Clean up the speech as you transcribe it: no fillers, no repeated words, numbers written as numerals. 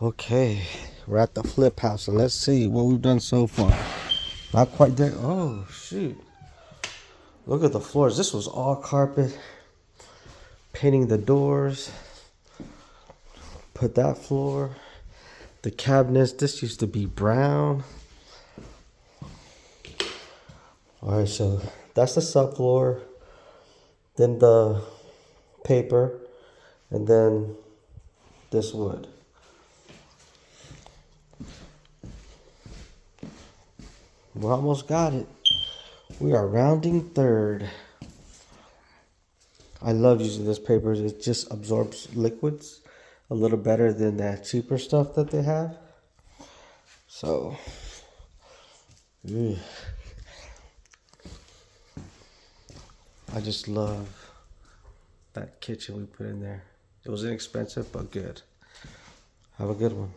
Okay, we're at the flip house, and let's see what we've done so far. Not quite there. Oh, shoot. Look at the floors. This was all carpet. Painting the doors. Put that floor. The cabinets. This used to be brown. Alright, so that's the subfloor. Then the paper. And then this wood. We almost got it. We are rounding third. I love using this paper. It just absorbs liquids a little better than that cheaper stuff that they have. So, I just love that kitchen we put in there. It was inexpensive, but good. Have a good one.